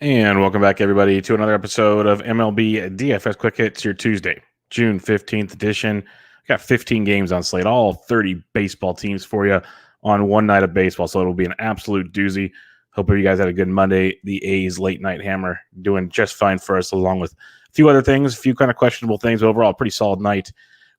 And welcome back, everybody, to another episode of MLB DFS Quick Hits, your Tuesday, June 15th edition. We got 15 games on slate, all 30 baseball teams for you on one night of baseball, so it'll be an absolute doozy. Hope you guys had a good Monday. The A's late night hammer doing just fine for us, along with a few other things, a few kind of questionable things. Overall, pretty solid night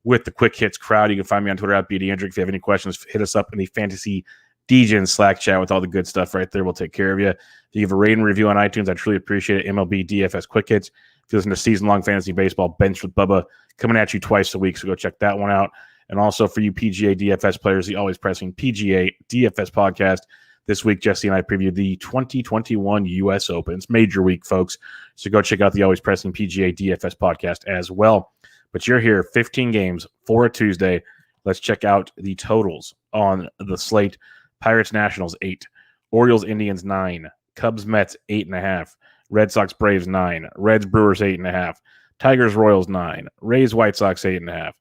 with the Quick Hits crowd. You can find me on Twitter at BDendrick. If you have any questions, hit us up in the Fantasy DGen Slack chat with all the good stuff right there. We'll take care of you. If you give a rating and review on iTunes, I truly appreciate it. MLB DFS Quick Hits. If you listen to Season-Long Fantasy Baseball, Bench with Bubba, coming at you twice a week, so go check that one out. And also for you PGA DFS players, the always pressing PGA DFS podcast. This week, Jesse and I previewed the 2021 U.S. Open. It's major week, folks, so go check out the always pressing PGA DFS podcast as well. But you're here, 15 games for a Tuesday. Let's check out the totals on the slate. Pirates Nationals 8, Orioles Indians 9, Cubs Mets 8.5, Red Sox Braves 9, Reds Brewers 8.5, Tigers Royals 9, Rays White Sox 8.5,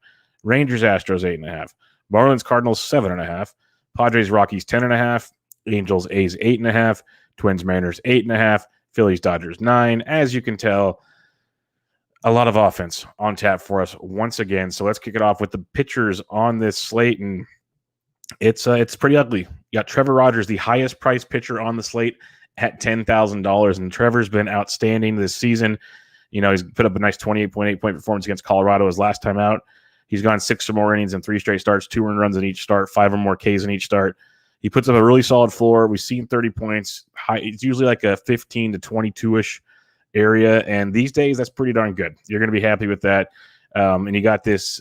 Rangers Astros 8.5, Marlins Cardinals 7.5, Padres Rockies 10.5, Angels A's 8.5, Twins Mariners 8.5, Phillies Dodgers 9. As you can tell, a lot of offense on tap for us once again. So let's kick it off with the pitchers on this slate, and it's pretty ugly. You got Trevor Rogers, the highest priced pitcher on the slate at $10,000, and Trevor's been outstanding this season. You know, he's put up a nice 28.8 point performance against Colorado his last time out. He's gone 6 or more innings in 3 straight starts, 2 earned runs in each start, 5 or more Ks in each start. He puts up a really solid floor. We've seen 30 points. It's usually like a 15 to 22-ish area, and these days that's pretty darn good. You're going to be happy with that. And you got this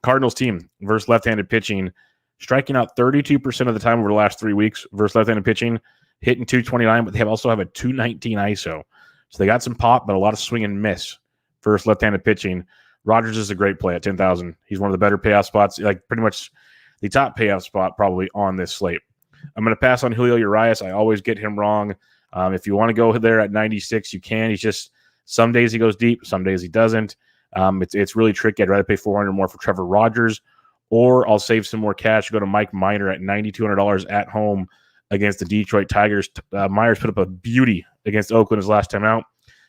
Cardinals team versus left-handed pitching, striking out 32% of the time over the last 3 weeks versus left-handed pitching, hitting 229, but they also have a 219 ISO. So they got some pop, but a lot of swing and miss versus left-handed pitching. Rogers is a great play at 10,000. He's one of the better payoff spots, like pretty much the top payoff spot probably on this slate. I'm going to pass on Julio Urias. I always get him wrong. If you want to go there at 96, you can. He's just some days he goes deep, some days he doesn't. It's really tricky. I'd rather pay $400 more for Trevor Rogers, or I'll save some more cash, go to Mike Minor at $9,200 at home against the Detroit Tigers. Myers put up a beauty against Oakland his last time out.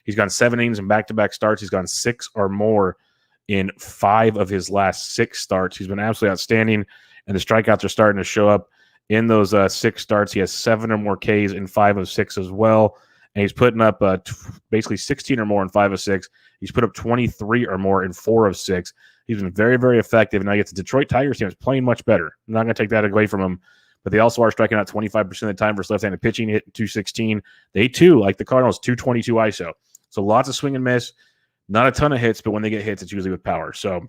He's gone 7 innings in back-to-back starts. He's gone 6 or more in 5 of his last 6 starts. He's been absolutely outstanding, and the strikeouts are starting to show up in those 6 starts. He has 7 or more Ks in 5 of 6 as well, and he's putting up basically 16 or more in 5 of 6. He's put up 23 or more in 4 of 6. He's been very, very effective. And now you get the Detroit Tigers team is playing much better. I'm not going to take that away from him, but they also are striking out 25% of the time versus left-handed pitching, hitting 216. They too, like the Cardinals, 222 ISO. So lots of swing and miss, not a ton of hits, but when they get hits, it's usually with power. So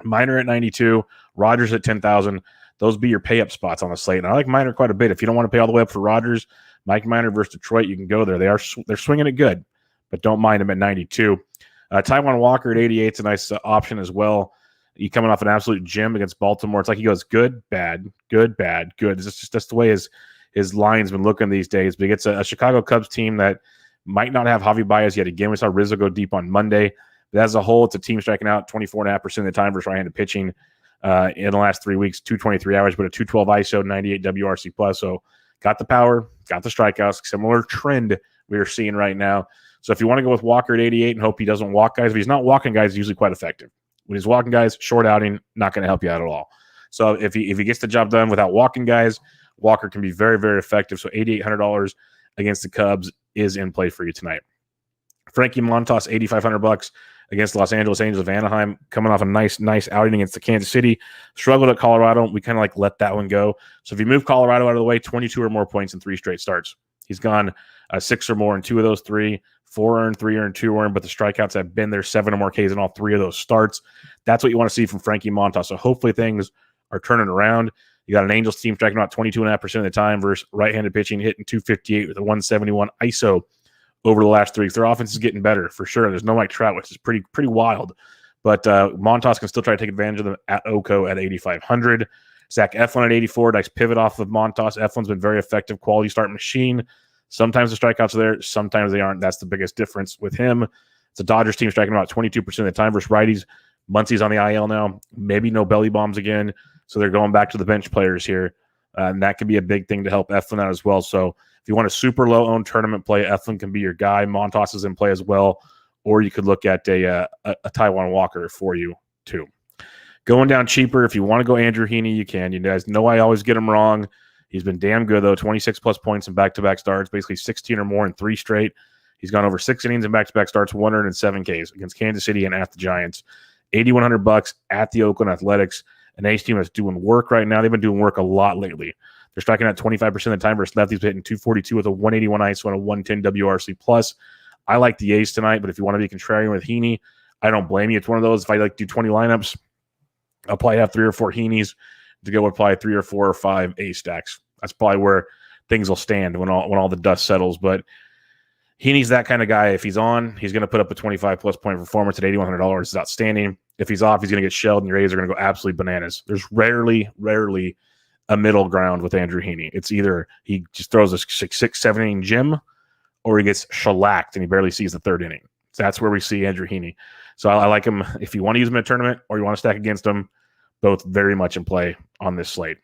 Minor at 92, Rogers at 10,000. Those be your pay-up spots on the slate. And I like Minor quite a bit. If you don't want to pay all the way up for Rogers, Mike Minor versus Detroit, you can go there. They're swinging it good, but don't mind him at 92. Taijuan Walker at 88 is a nice option as well. He coming off an absolute gem against Baltimore. It's like he goes good, bad, good, bad, good. It's just that's the way his line's been looking these days. But he gets a Chicago Cubs team that might not have Javi Baez yet again. We saw Rizzo go deep on Monday. But as a whole, it's a team striking out 24.5% of the time versus right-handed pitching in the last 3 weeks, 223 hours, but a 212 ISO, 98 WRC plus. So got the power, got the strikeouts, similar trend we are seeing right now. So if you want to go with Walker at 88 and hope he doesn't walk guys, if he's not walking guys, he's usually quite effective. When he's walking guys, short outing, not going to help you out at all. So if he gets the job done without walking guys, Walker can be very, very effective. So $8,800 against the Cubs is in play for you tonight. Frankie Montas, $8,500 against the Los Angeles Angels of Anaheim, coming off a nice outing against the Kansas City. Struggled at Colorado. We kind of let that one go. So if you move Colorado out of the way, 22 or more points in 3 straight starts. He's gone 6 or more in 2 of those 3, 4 earned, 3 earned, 2 earned, but the strikeouts have been there, 7 or more Ks in all 3 of those starts. That's what you want to see from Frankie Montas. So hopefully things are turning around. You got an Angels team striking out 22.5% of the time versus right-handed pitching, hitting 258 with a 171 ISO over the last 3 weeks. Their offense is getting better for sure. There's no Mike Trout, which is pretty wild. But Montas can still try to take advantage of them at Oko at 8,500. Zach Eflin at 84. Nice pivot off of Montas. Eflin's been very effective, quality start machine. Sometimes the strikeouts are there, sometimes they aren't. That's the biggest difference with him. It's a Dodgers team striking about 22% of the time versus righties. Muncie's on the IL now. Maybe no belly bombs again. So they're going back to the bench players here. And that could be a big thing to help Eflin out as well. So if you want a super low-owned tournament play, Eflin can be your guy. Montas is in play as well. Or you could look at a Taijuan Walker for you too. Going down cheaper, if you want to go Andrew Heaney, you can. You guys know I always get him wrong. He's been damn good, though. 26-plus points in back-to-back starts, basically 16 or more in 3 straight. He's gone over 6 innings in back-to-back starts, 107 Ks against Kansas City and at the Giants. $8,100 at the Oakland Athletics. An A's team that's doing work right now. They've been doing work a lot lately. They're striking out 25% of the time versus lefties, hitting 242 with a 181 ISO and a 110 WRC+. I like the A's tonight, but if you want to be contrarian with Heaney, I don't blame you. It's one of those, if I like do 20 lineups, I'll probably have 3 or 4 Heaneys to go with probably 3 or 4 or 5 A stacks. That's probably where things will stand when all the dust settles. But Heaney's that kind of guy. If he's on, he's going to put up a 25-plus point performance at $8,100. It's outstanding. If he's off, he's going to get shelled, and your A's are going to go absolutely bananas. There's rarely a middle ground with Andrew Heaney. It's either he just throws a 6-7 inning gem, or he gets shellacked and he barely sees the 3rd inning. So that's where we see Andrew Heaney. So I like him if you want to use him in a tournament or you want to stack against him. Both very much in play on this slate.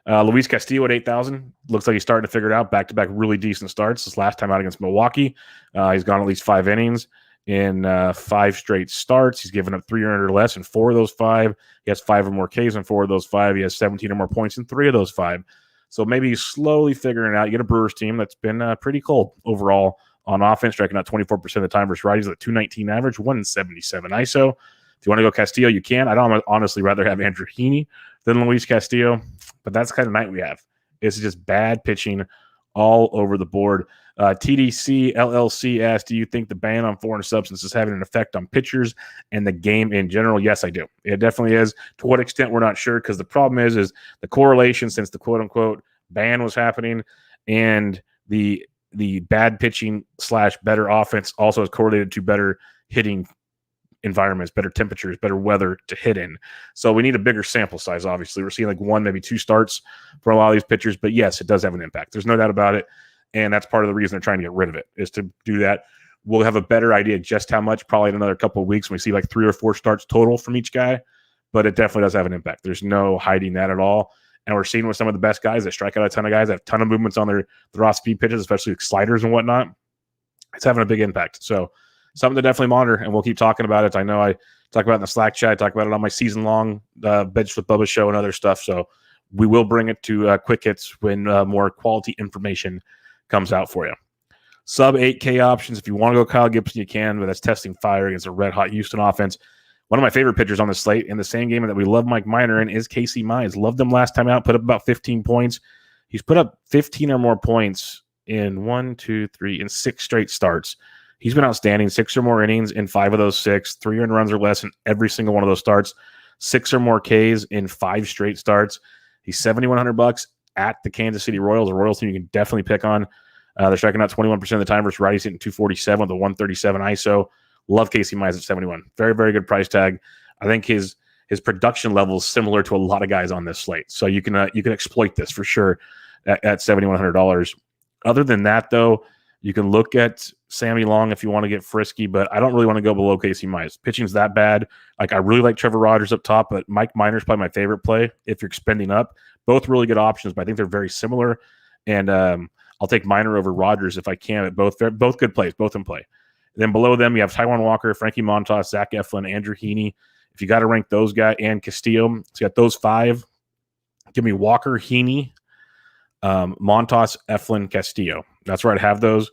Luis Castillo at 8,000. Looks like he's starting to figure it out. Back-to-back really decent starts. His last time out against Milwaukee, he's gone at least 5 innings in 5 straight starts. He's given up 300 or less in 4 of those 5. He has 5 or more Ks in 4 of those 5. He has 17 or more points in 3 of those 5. So maybe he's slowly figuring it out. You get a Brewers team that's been pretty cold overall on offense, striking out 24% of the time versus righties at 219 average, 177 ISO. If you want to go Castillo, you can. I'd honestly rather have Andrew Heaney than Luis Castillo, but that's the kind of night we have. It's just bad pitching all over the board. TDC LLC asked, do you think the ban on foreign substances is having an effect on pitchers and the game in general? Yes, I do. It definitely is. To what extent, we're not sure, because the problem is the correlation since the quote-unquote ban was happening and the bad pitching / better offense also is correlated to better hitting environments, better temperatures, better weather to hit in. So we need a bigger sample size, obviously. We're seeing like 1, maybe 2 starts for a lot of these pitchers, but yes, it does have an impact. There's no doubt about it, and that's part of the reason they're trying to get rid of it, is to do that. We'll have a better idea just how much probably in another couple of weeks when we see like 3 or 4 starts total from each guy, but it definitely does have an impact. There's no hiding that at all. And we're seeing with some of the best guys that strike out a ton of guys that have a ton of movements on their off-speed pitches, especially like sliders and whatnot. It's having a big impact. So something to definitely monitor, and we'll keep talking about it. I know I talk about it in the Slack chat. I talk about it on my season-long Bench with Bubba show and other stuff. So we will bring it to quick hits when more quality information comes out for you. Sub 8K options. If you want to go Kyle Gibson, you can, but that's testing fire against a red-hot Houston offense. One of my favorite pitchers on the slate in the same game that we love Mike Minor in is Casey Mize. Loved him last time out, put up about 15 points. He's put up 15 or more points in 6 straight starts. He's been outstanding. 6 or more innings in 5 of those 6, 3 earned runs or less in every single one of those starts, 6 or more Ks in 5 straight starts. He's $7,100 at the Kansas City Royals. A Royals team you can definitely pick on. They're striking out 21% of the time versus righties, hitting 247 with a 137 ISO. Love Casey Mize at 71. Very, very good price tag. I think his production level is similar to a lot of guys on this slate. So you can exploit this for sure at $7,100. Other than that, though, you can look at Sammy Long if you want to get frisky, but I don't really want to go below Casey Mize. Pitching's that bad. Like, I really like Trevor Rogers up top, but Mike Minor's probably my favorite play if you're spending up. Both really good options, but I think they're very similar. And I'll take Minor over Rogers if I can. Both good plays, both in play. And then below them, you have Taijuan Walker, Frankie Montas, Zach Eflin, Andrew Heaney. If you got to rank those guys, and Castillo, so you got those 5. Give me Walker, Heaney, Montas, Eflin, Castillo. That's where I'd have those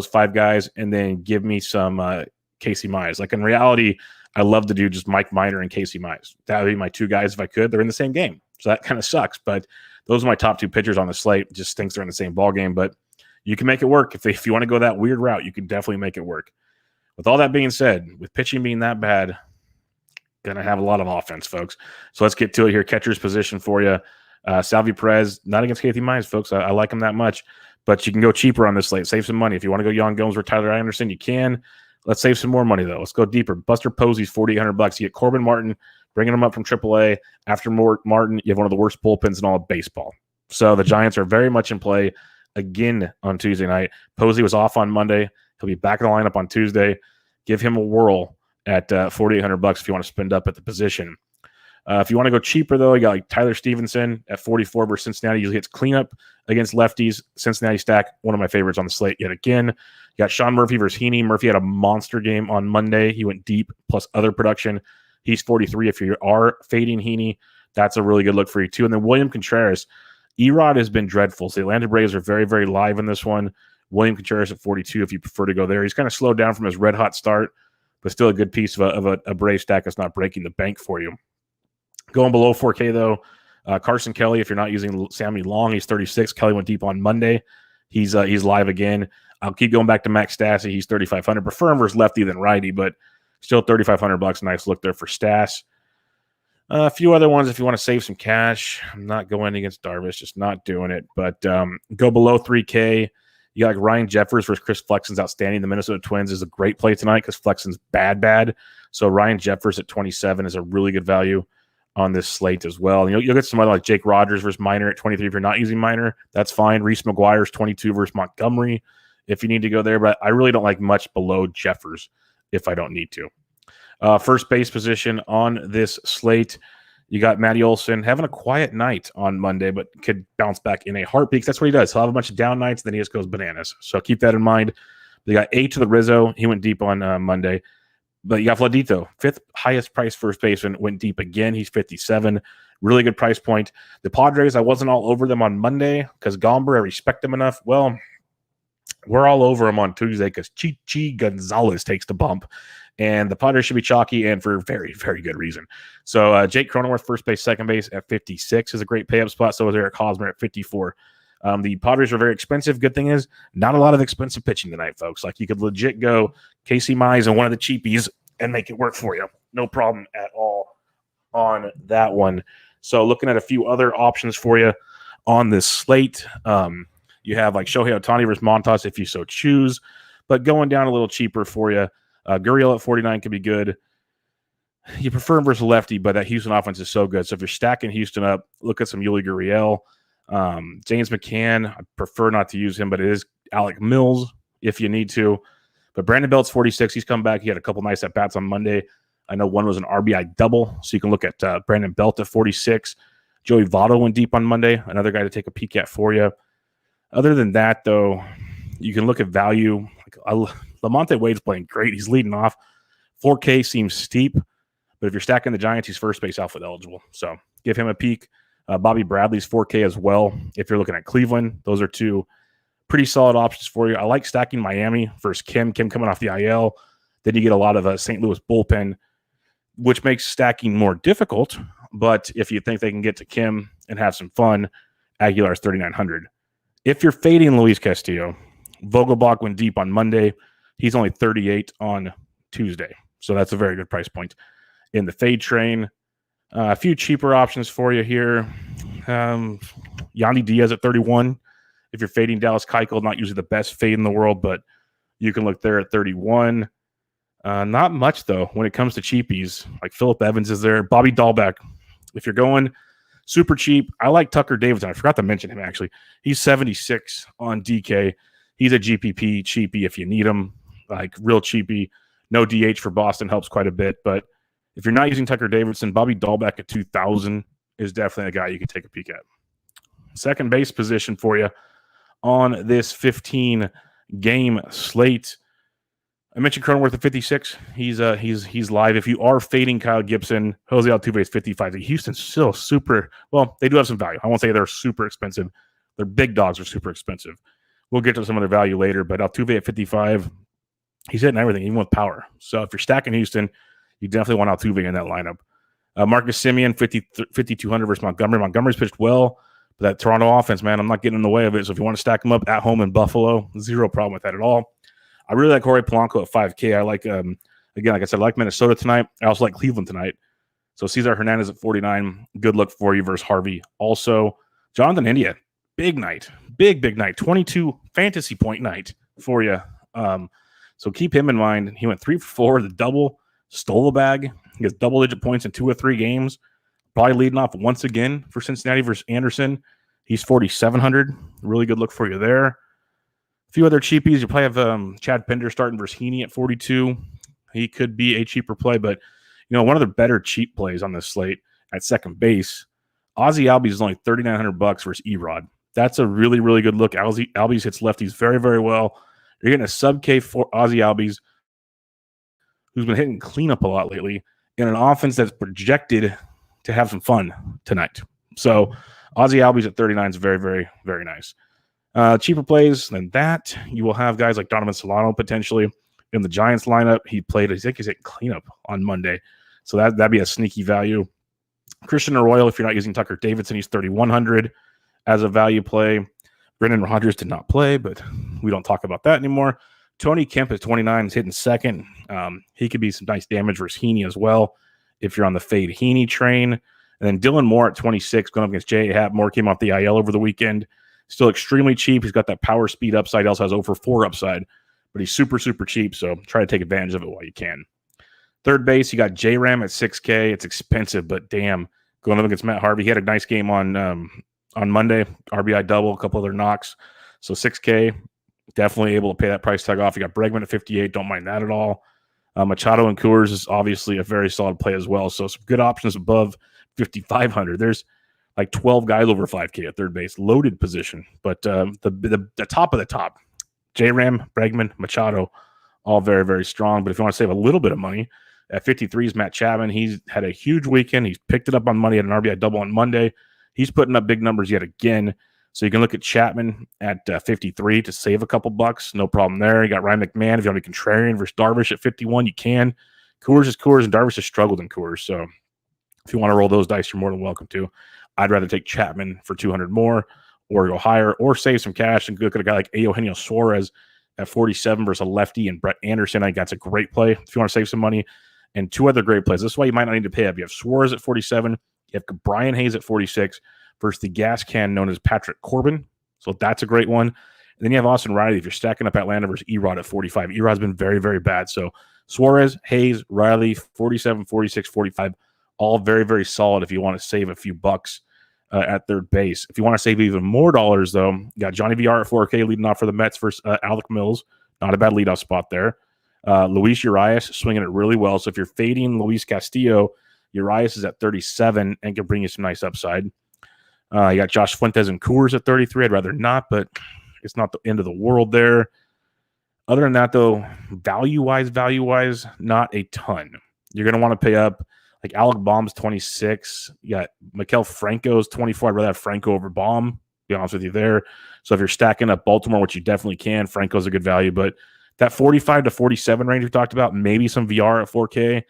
5 guys, and then give me some Casey Mize. Like, in reality, I love to do just Mike Minor and Casey Mize. That would be my 2 guys if I could. They're in the same game, so that kind of sucks. But those are my top 2 pitchers on the slate. Just stinks they're in the same ball game, but you can make it work. If you want to go that weird route, you can definitely make it work. With all that being said, with pitching being that bad, going to have a lot of offense, folks. So let's get to it here. Catcher's position for you. Salvi Perez, not against Casey Mize, folks. I like him that much. But you can go cheaper on this slate. Save some money. If you want to go Young Gomes or Tyler Anderson, you can. Let's save some more money, though. Let's go deeper. Buster Posey's $4,800. You get Corbin Martin, bringing him up from AAA. After Martin, you have one of the worst bullpens in all of baseball. So the Giants are very much in play again on Tuesday night. Posey was off on Monday. He'll be back in the lineup on Tuesday. Give him a whirl at $4,800 if you want to spend up at the position. If you want to go cheaper, though, you got like Tyler Stevenson at 44 versus Cincinnati. Usually hits cleanup against lefties. Cincinnati stack, one of my favorites on the slate yet again. You got Sean Murphy versus Heaney. Murphy had a monster game on Monday. He went deep plus other production. He's 43. If you are fading Heaney, that's a really good look for you too. And then William Contreras. Erod has been dreadful. So the Atlanta Braves are very, very live in this one. William Contreras at 42 if you prefer to go there. He's kind of slowed down from his red-hot start, but still a good piece of a Brave stack that's not breaking the bank for you. Going below 4K, though, Carson Kelly, if you're not using Sammy Long, he's 36. Kelly went deep on Monday. He's live again. I'll keep going back to Max Stassi. He's 3,500. Prefer him versus lefty than righty, but still $3,500. Nice look there for Stas. A few other ones if you want to save some cash. I'm not going against Darvish, just not doing it. But go below 3K. You got like Ryan Jeffers versus Chris Flexen's outstanding. The Minnesota Twins is a great play tonight because Flexen's bad. So Ryan Jeffers at 27 is a really good value on this slate as well. And you'll get some other like Jake Rogers versus Minor at 23. If you're not using Minor, that's fine. Reese McGuire's 22 versus Montgomery if you need to go there. But I really don't like much below Jeffers if I don't need to. First base position on this slate, you got Matty Olson having a quiet night on Monday, but could bounce back in a heartbeat. That's what he does. He'll have a bunch of down nights, then he just goes bananas. So keep that in mind. They got A to the Rizzo. He went deep on Monday. But you got Vladito, fifth highest price first baseman, went deep again. He's 57. Really good price point. The Padres, I wasn't all over them on Monday because Gomber, I respect them enough. Well, we're all over them on Tuesday because Chichi Gonzalez takes the bump. And the Padres should be chalky and for very, very good reason. So Jake Cronenworth, first base, second base at 56 is a great pay-up spot. So is Eric Hosmer at 54. The Padres are very expensive. Good thing is not a lot of expensive pitching tonight, folks. Like you could legit go Casey Mize and one of the cheapies and make it work for you. No problem at all on that one. So looking at a few other options for you on this slate, you have like Shohei Ohtani versus Montas if you so choose. But going down a little cheaper for you, Gurriel at 49 could be good. You prefer him versus lefty, but that Houston offense is so good. So if you're stacking Houston up, look at some Yuli Gurriel. James McCann, I prefer not to use him, but it is Alec Mills if you need to. But Brandon Belt's 46. He's come back. He had a couple nice at-bats on Monday. I know one was an RBI double, so you can look at Brandon Belt at 46. Joey Votto went deep on Monday, another guy to take a peek at for you. Other than that, though, you can look at value. Lamonte Wade's playing great. He's leading off. 4K seems steep, but if you're stacking the Giants, he's first base outfield eligible. So give him a peek. Bobby Bradley's 4K as well. If you're looking at Cleveland, those are two pretty solid options for you. I like stacking Miami versus Kim. Kim coming off the IL. Then you get a lot of St. Louis bullpen, which makes stacking more difficult. But if you think they can get to Kim and have some fun, Aguilar's 3,900. If you're fading Luis Castillo, Vogelbach went deep on Monday. He's only 38 on Tuesday. So that's a very good price point in the fade train. A few cheaper options for you here. Yandy Diaz at 31. If you're fading Dallas Keuchel, not usually the best fade in the world, but you can look there at 31. Not much, though, when it comes to cheapies. Like Phillip Evans is there. Bobby Dahlbeck. If you're going super cheap, I like Tucker Davidson. I forgot to mention him, actually. He's 76 on DK. He's a GPP cheapie if you need him, like real cheapie. No DH for Boston helps quite a bit. But if you're not using Tucker Davidson, Bobby Dahlbeck at 2,000 is definitely a guy you can take a peek at. Second base position for you on this 15-game slate. I mentioned Cronenworth at 56. He's live. If you are fading Kyle Gibson, Jose Altuve is 55. Houston's still super. Well, they do have some value. I won't say they're super expensive. Their big dogs are super expensive. We'll get to some of their value later, but Altuve at 55, he's hitting everything, even with power. So if you're stacking Houston, you definitely want Altuve in that lineup. Marcus Semien, 5,200 versus Montgomery. Montgomery's pitched well, but that Toronto offense, man, I'm not getting in the way of it. So if you want to stack them up at home in Buffalo, zero problem with that at all. I really like Jorge Polanco at 5K. I like, again, like I said, I like Minnesota tonight. I also like Cleveland tonight. So Cesar Hernandez at 49, good look for you versus Harvey. Also, Jonathan India, big night, big night, 22 fantasy point night for you. So keep him in mind. He went 3 for 4, the double, stole a bag. He has double-digit points in 2 or 3 games. Probably leading off once again for Cincinnati versus Anderson. He's 4,700. Really good look for you there. A few other cheapies. You probably have Chad Pinder starting versus Heaney at 42. He could be a cheaper play, but one of the better cheap plays on this slate at second base. Ozzie Albies is only $3,900 versus Erod. That's a really, really good look. Albies hits lefties very, very well. You're getting a sub K for Ozzie Albies, who's been hitting cleanup a lot lately, in an offense that's projected to have some fun tonight. So Ozzie Albies at 39 is very, very, very nice. Cheaper plays than that, you will have guys like Donovan Solano potentially in the Giants lineup. I think he's hitting cleanup on Monday. So that'd be a sneaky value. Christian Arroyo, if you're not using Tucker Davidson, he's 3,100 as a value play. Brendan Rodgers did not play, but we don't talk about that anymore. Tony Kemp at 29 is hitting second. He could be some nice damage versus Heaney as well if you're on the fade Heaney train. And then Dylan Moore at 26 going up against J.A. Happ. Moore came off the IL over the weekend. Still extremely cheap. He's got that power speed upside. He also has over 4 upside, but he's super, super cheap, so try to take advantage of it while you can. Third base, you got J-Ram at 6K. It's expensive, but damn, going up against Matt Harvey. He had a nice game on Monday, RBI double, a couple other knocks. So 6K, definitely able to pay that price tag off. You got Bregman at 58. Don't mind that at all. Machado and Coors is obviously a very solid play as well. So some good options above 5,500. There's like 12 guys over 5K at third base, loaded position. But the top of the top, J-Ram, Bregman, Machado, all very, very strong. But if you want to save a little bit of money, at 53 is Matt Chapman. He's had a huge weekend. He's picked it up on Monday, had an RBI double on Monday. He's putting up big numbers yet again. So you can look at Chapman at 53 to save a couple bucks. No problem there. You got Ryan McMahon. If you want to be contrarian versus Darvish at 51, you can. Coors is Coors, and Darvish has struggled in Coors. So if you want to roll those dice, you're more than welcome to. I'd rather take Chapman for 200 more or go higher or save some cash and look at a guy like Eugenio Suarez at 47 versus a lefty and Brett Anderson. I think that's a great play if you want to save some money. And 2 other great plays. This is why you might not need to pay up. You have Suarez at 47. You have Brian Hayes at 46 versus the gas can known as Patrick Corbin. So that's a great one. And then you have Austin Riley if you're stacking up Atlanta versus Erod at 45. Erod's been very, very bad. So Suarez, Hayes, Riley, 47, 46, 45, all very, very solid if you want to save a few bucks at third base. If you want to save even more dollars, though, you got Johnny VR at 4K leading off for the Mets versus Alec Mills. Not a bad leadoff spot there. Luis Urias swinging it really well. So if you're fading Luis Castillo, Urias is at 37 and can bring you some nice upside. You got Josh Fuentes and Coors at 33. I'd rather not, but it's not the end of the world there. Other than that, though, value-wise, not a ton. You're going to want to pay up. Like Alec Baum's 26. You got Maikel Franco's 24. I'd rather have Franco over Baum, to be honest with you there. So if you're stacking up Baltimore, which you definitely can, Franco's a good value. But that 45 to 47 range we talked about, maybe some VR at 4K,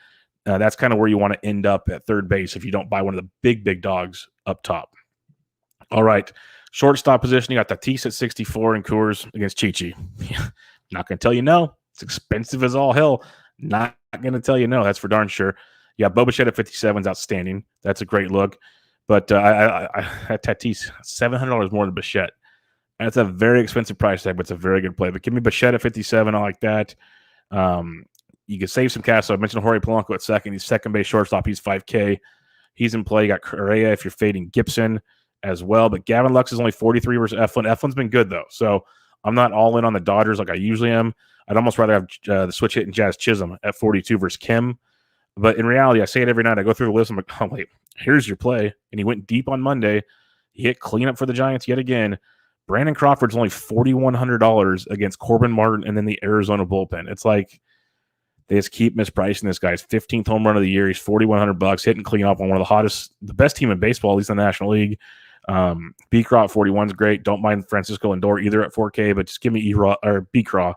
that's kind of where you want to end up at third base if you don't buy one of the big dogs up top. All right. Shortstop position, you got Tatis at 64 and Coors against Chichi. Not going to tell you no. It's expensive as all hell. Not going to tell you no. That's for darn sure. Yeah, Bubba Shed at 57 is outstanding. That's a great look. But I at Tatis, $700 more than Bichette. That's a very expensive price tag, but it's a very good play. But give me Bichette at 57. I like that. You can save some cash. So I mentioned Jorge Polanco at second. He's second base shortstop. He's 5K. He's in play. You got Correa if you're fading Gibson as well. But Gavin Lux is only 43 versus Eflin. Eflin's been good, though. So I'm not all in on the Dodgers like I usually am. I'd almost rather have the switch hitting Jazz Chisholm at 42 versus Kim. But in reality, I say it every night. I go through the list. I'm like, oh, wait, here's your play. And he went deep on Monday. He hit cleanup for the Giants yet again. Brandon Crawford's only $4,100 against Corbin Martin and then the Arizona bullpen. It's like they just keep mispricing this guy. His 15th home run of the year. He's $4,100 hitting cleanup on one of the hottest, the best team in baseball, at least in the National League. B-Craw at 41 is great. Don't mind Francisco Lindor either at 4K, but just give me B-Craw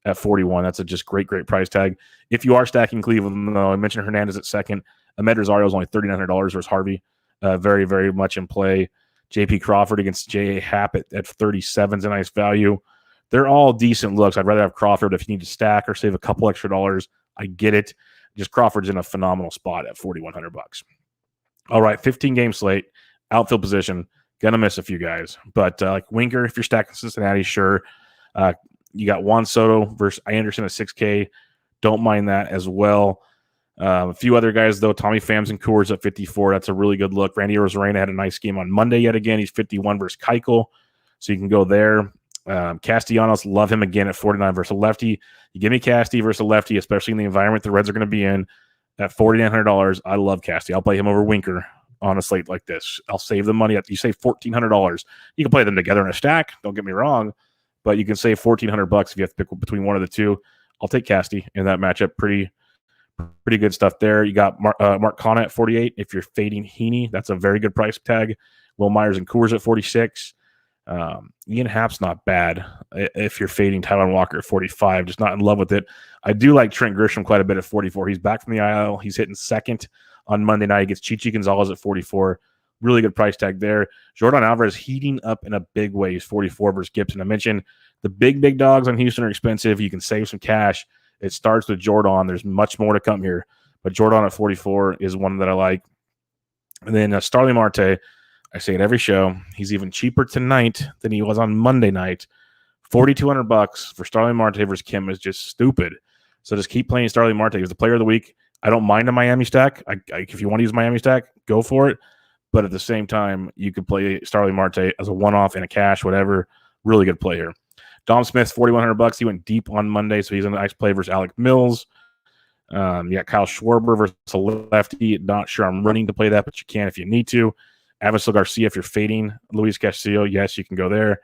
at 41. That's a just great price tag. If you are stacking Cleveland, though, I mentioned Hernandez at second. Ahmed Rosario is only $3,900 versus Harvey. Very, very much in play. J.P. Crawford against J.A. Happ at 37 is a nice value. They're all decent looks. I'd rather have Crawford if you need to stack or save a couple extra dollars. I get it. Just Crawford's in a phenomenal spot at $4,100. All right, 15-game slate, outfield position. Gonna miss a few guys. But like Winker, if you're stacking Cincinnati, sure. You got Juan Soto versus Anderson at 6K. Don't mind that as well. A few other guys, though. Tommy Phams and Coors at 54. That's a really good look. Randy Arozarena had a nice game on Monday yet again. He's 51 versus Keuchel. So you can go there. Castellanos, love him again at 49 versus a lefty. You give me Casty versus a lefty, especially in the environment the Reds are going to be in, at $4,900. I love Casty. I'll play him over Winker on a slate like this. I'll save the money. You save $1,400. You can play them together in a stack. Don't get me wrong, but you can save $1,400 if you have to pick between one of the two. I'll take Casty in that matchup. Pretty good stuff there. You got Mark Connett at 48. If you're fading Heaney, that's a very good price tag. Will Myers and Coors at 46. Ian Happ's not bad if you're fading Taijuan Walker at 45. Just not in love with it. I do like Trent Grisham quite a bit at 44. He's back from the IL. He's hitting second on Monday night. He gets Chichi Gonzalez at 44. Really good price tag there. Jordan Alvarez heating up in a big way. He's 44 versus Gibson. I mentioned the big dogs on Houston are expensive. You can save some cash. It starts with Jordan. There's much more to come here. But Jordan at 44 is one that I like. And then Starling Marte, I say it every show. He's even cheaper tonight than he was on Monday night. $4,200 for Starling Marte versus Kim is just stupid. So just keep playing Starling Marte. He's the player of the week. I don't mind a Miami stack. If you want to use Miami stack, go for it. But at the same time, you could play Starling Marte as a one-off in a cash, whatever. Really good play here. Dom Smith, $4,100. He went deep on Monday, so he's a nice play versus Alec Mills. You got Kyle Schwarber versus a lefty. Not sure I'm running to play that, but you can if you need to. Avisel Garcia, if you're fading Luis Castillo, yes, you can go there.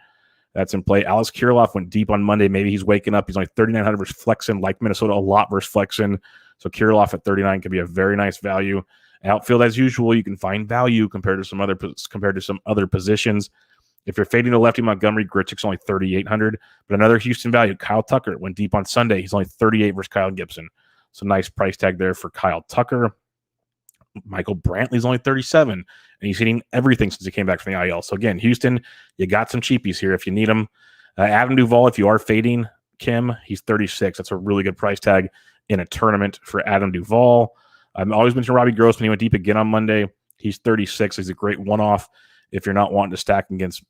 That's in play. Alex Kirilloff went deep on Monday. Maybe he's waking up. He's only 3,900 versus Flexen, like Minnesota, a lot versus Flexen. So Kirilloff at 39 could be a very nice value. Outfield, as usual, you can find value compared to some other positions. If you're fading the lefty Montgomery, Grichuk's only 3,800. But another Houston value, Kyle Tucker went deep on Sunday. He's only 38 versus Kyle Gibson. So nice price tag there for Kyle Tucker. Michael Brantley's only 37, and he's hitting everything since he came back from the IL. So again, Houston, you got some cheapies here if you need them. Adam Duvall, if you are fading Kim, he's 36. That's a really good price tag in a tournament for Adam Duvall. I've always mentioned Robbie Grossman. He went deep again on Monday. He's 36. He's a great one-off if you're not wanting to stack against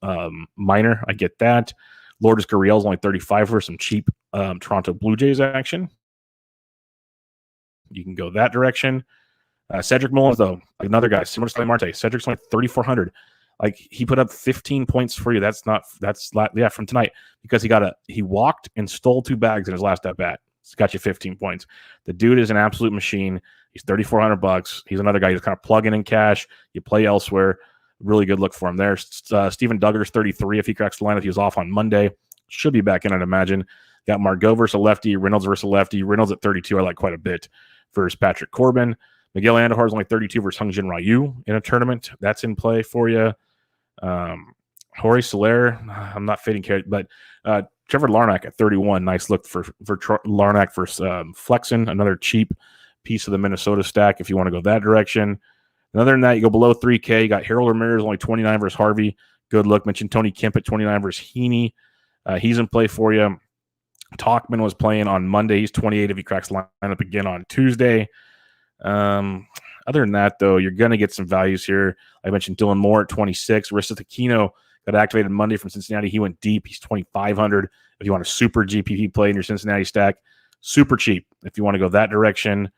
Minor. I get that. Lourdes Gurriel's only 35 for some cheap Toronto Blue Jays action. You can go that direction. Cedric Mullins, though, another guy, similar to Marte. Cedric's only 3,400. Like, he put up 15 points for you. That's from tonight, because he walked and stole 2 bags in his last at bat. It's got you 15 points. The dude is an absolute machine. He's $3,400. He's another guy you just kind of plug in cash. You play elsewhere. Really good look for him there. Steven Duggar's 33. If he cracks the lineup, he was off on Monday. Should be back in, I'd imagine. Got Margot versus a lefty. Reynolds versus a lefty. Reynolds at 32, I like quite a bit versus Patrick Corbin. Miguel Andujar is only 32 versus Hungjin Ryu in a tournament. That's in play for you. Jorge Soler, I'm not fading care, but Trevor Larnach at 31. Nice look for Larnach versus Flexen, another cheap piece of the Minnesota stack if you want to go that direction. And other than that, you go below 3K. You got Harold Ramirez, only 29 versus Harvey. Good look. Mentioned Tony Kemp at 29 versus Heaney. He's in play for you. Talkman was playing on Monday. He's 28 if he cracks the lineup again on Tuesday. Other than that, though, you're going to get some values here. I mentioned Dylan Moore at 26. Rista Aquino got activated Monday from Cincinnati. He went deep. He's 2,500. If you want a super GPP play in your Cincinnati stack, super cheap if you want to go that direction.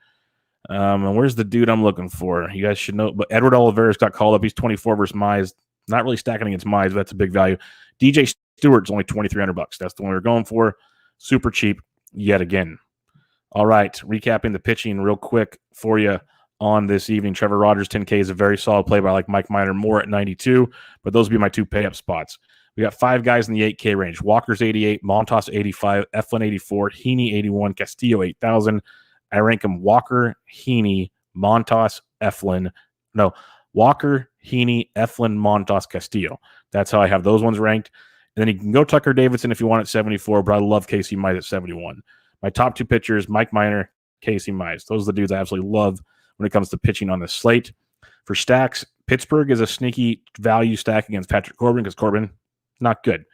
And where's the dude I'm looking for? You guys should know. But Edward Olivares got called up. He's 24 versus Mize. Not really stacking against Mize, but that's a big value. DJ Stewart's only $2,300. That's the one we're going for. Super cheap yet again. All right, recapping the pitching real quick for you on this evening. Trevor Rogers, 10K is a very solid play, but I like Mike Minor more at 92, but those would be my 2 pay-up spots. We got 5 guys in the 8K range. Walker's 88, Montas 85, Eflin 84, Heaney 81, Castillo 8,000. I rank them Walker, Heaney, Montas, Eflin. No, Walker, Heaney, Eflin, Montas, Castillo. That's how I have those ones ranked. And then you can go Tucker Davidson if you want at 74, but I love Casey Mize at 71. My top 2 pitchers, Mike Minor, Casey Mize. Those are the dudes I absolutely love when it comes to pitching on this slate. For stacks, Pittsburgh is a sneaky value stack against Patrick Corbin because Corbin, not good.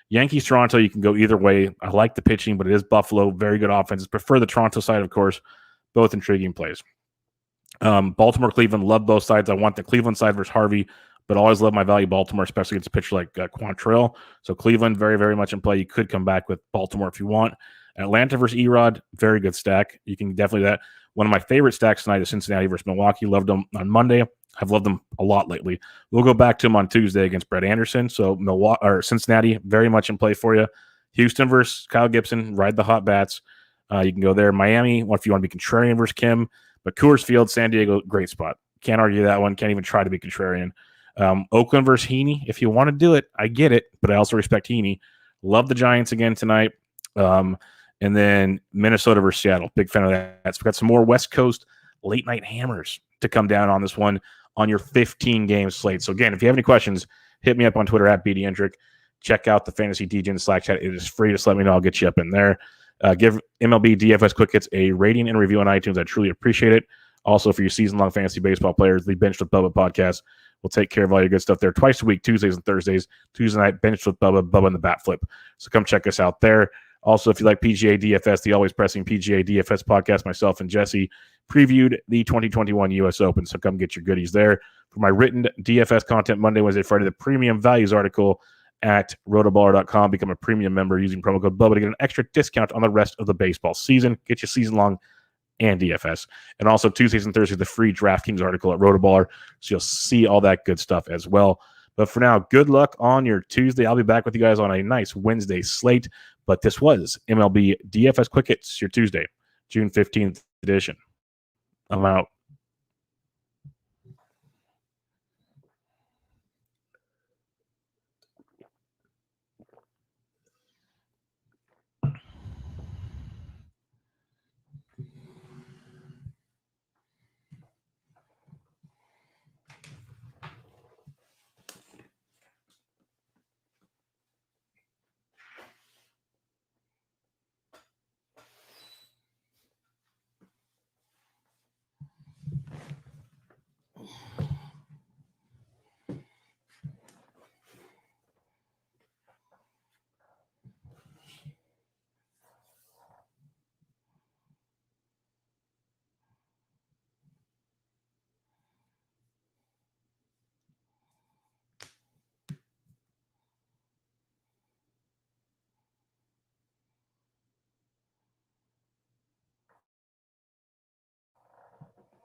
Yankees, Toronto, you can go either way. I like the pitching, but it is Buffalo. Very good offenses. Prefer the Toronto side, of course. Both intriguing plays. Baltimore, Cleveland, love both sides. I want the Cleveland side versus Harvey, but always love my value Baltimore, especially against a pitcher like Quantrill. So Cleveland, very, very much in play. You could come back with Baltimore if you want. Atlanta versus Erod, very good stack. You can definitely do that. One of my favorite stacks tonight is Cincinnati versus Milwaukee. Loved them on Monday. I've loved them a lot lately. We'll go back to them on Tuesday against Brett Anderson. So Cincinnati, very much in play for you. Houston versus Kyle Gibson, ride the hot bats. You can go there. Miami, if you want to be contrarian versus Kim. But Coors Field, San Diego, great spot. Can't argue that one. Can't even try to be contrarian. Oakland versus Heaney. If you want to do it, I get it, but I also respect Heaney. Love the Giants again tonight. And then Minnesota versus Seattle. Big fan of that. So we got some more West Coast late night hammers to come down on this one on your 15-game slate. So again, if you have any questions, hit me up on Twitter at BDendrick. Check out the Fantasy DJ Slack chat. It is free. Just let me know. I'll get you up in there. Give MLB DFS Quick Hits a rating and review on iTunes. I truly appreciate it. Also, for your season-long fantasy baseball players, the Benched with Bubba podcast will take care of all your good stuff there twice a week, Tuesdays and Thursdays. Tuesday night, Benched with Bubba and the Bat Flip. So come check us out there. Also, if you like PGA DFS, the always pressing PGA DFS podcast, myself and Jesse previewed the 2021 U.S. Open. So come get your goodies there. For my written DFS content Monday, Wednesday, Friday, the premium values article at rotoballer.com. Become a premium member using promo code Bubba to get an extra discount on the rest of the baseball season. Get your season-long and DFS. And also Tuesdays and Thursdays, the free DraftKings article at RotoBaller. So you'll see all that good stuff as well. But for now, good luck on your Tuesday. I'll be back with you guys on a nice Wednesday slate. But this was MLB DFS Quick Hits, your Tuesday, June 15th edition. I'm out.